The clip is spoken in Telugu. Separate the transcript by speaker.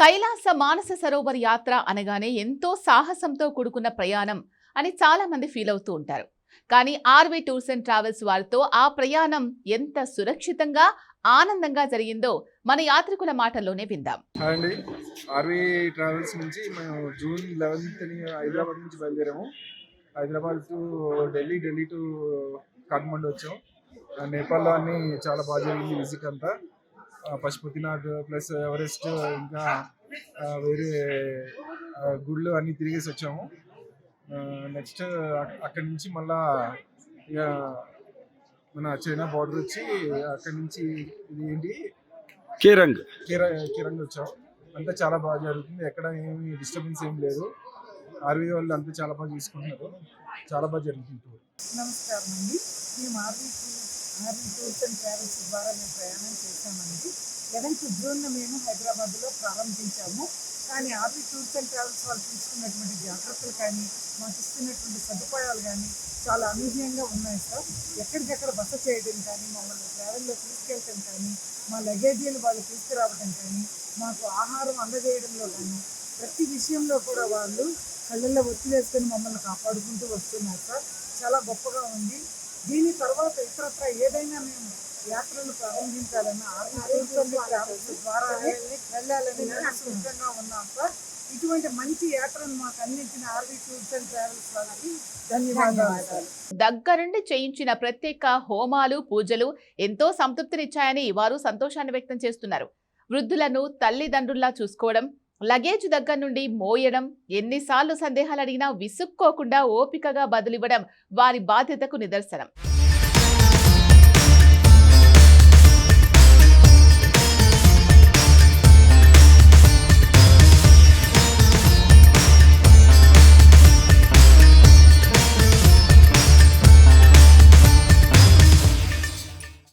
Speaker 1: కైలాస మానస సరోవర్ యాత్ర అనగానే ఎంతో సాహసంతో కూడుకున్న ప్రయాణం అని చాలా మంది ఫీల్ అవుతూ ఉంటారు. కానీ ఆర్వి టూర్స్ అండ్ ట్రావెల్స్ వారితో ఆ ప్రయాణం ఎంత సురక్షితంగా ఆనందంగా జరిగిందో మన యాత్రికుల మాటల్లోనే విందాం.
Speaker 2: అండి, ఆర్వి ట్రావెల్స్ నుంచి మేము జూన్ 11th హైదరాబాద్ నుంచి బయలుదేరాము. హైదరాబాద్ టు ఢిల్లీ టు కాఠ్మండు వచ్చాం. నేపాల్లో అన్ని చాలా బాగా జరిగింది విజిట్ అంతా. పశుపతినాథ్ ప్లస్ ఎవరెస్ట్ ఇంకా వేరే గుళ్ళు అన్నీ తిరిగేసి వచ్చాము. నెక్స్ట్ అక్కడి నుంచి మళ్ళా ఇక మన చైనా బార్డర్ వచ్చి అక్కడి నుంచి ఇది ఏంటి కిరంగ్ వచ్చాం. అంతా చాలా బాగా జరుగుతుంది, ఎక్కడ ఏమి డిస్టర్బెన్స్ ఏం లేదు. ఆర్వీ వాళ్ళు అంతా చాలా బాగా చూసుకుంటున్నారు, చాలా బాగా జరుగుతుంది టూర్.
Speaker 3: నమస్కారం అండి, మేము ఆర్వీ టూర్స్ అండ్ ట్రావెల్స్ ద్వారా మేము ప్రయాణం చేశామండి. 11th జూన్ మేము హైదరాబాద్లో ప్రారంభించాము. కానీ ఆర్వీ టూర్స్ అండ్ ట్రావెల్స్ వాళ్ళు తీసుకున్నటువంటి జాగ్రత్తలు కానీ మాకు ఇస్తున్నటువంటి సదుపాయాలు కానీ చాలా అనూహ్యంగా ఉన్నాయి సార్. ఎక్కడికెక్కడ బస చేయడం కానీ, మమ్మల్ని ట్రావెల్లో తీసుకెళ్ళటం కానీ, మా లగేజీలు వాళ్ళు తీసుకురావడం కానీ, మాకు ఆహారం అందజేయడంలో కానీ ప్రతి విషయంలో కూడా వాళ్ళు కళ్ళల్లో ఒత్తి వేసుకొని మమ్మల్ని కాపాడుకుంటూ వస్తున్నారు సార్. చాలా గొప్పగా ఉంది. దీని తర్వాత ఇతరత్ర ఏదైనా మేము యాత్రలు ప్రారంభించాలన్నా ఆర్వీ టూర్స్ అండ్ ట్రావెల్స్ ద్వారానే వెళ్ళాలని సిద్ధంగా ఉన్నాం సార్. ఇటువంటి మంచి యాత్రను మాకు అందించిన ఆర్వీ టూర్స్ అండ్ ట్రావెల్స్ వాళ్ళకి ధన్యవాదాలు.
Speaker 1: దగ్గరుండి చేయించిన ప్రత్యేక హోమాలు పూజలు ఎంతో సంతృప్తినిచ్చాయని వారు సంతోషాన్ని వ్యక్తం చేస్తున్నారు. వృద్ధులను తల్లిదండ్రుల్లా చూసుకోవడం, లగేజ్ దగ్గర నుండి మోయడం, ఎన్నిసార్లు సందేహాలు అడిగినా విసుక్కోకుండా ఓపికగా బదులివ్వడం వారి బాధ్యతకు నిదర్శనం.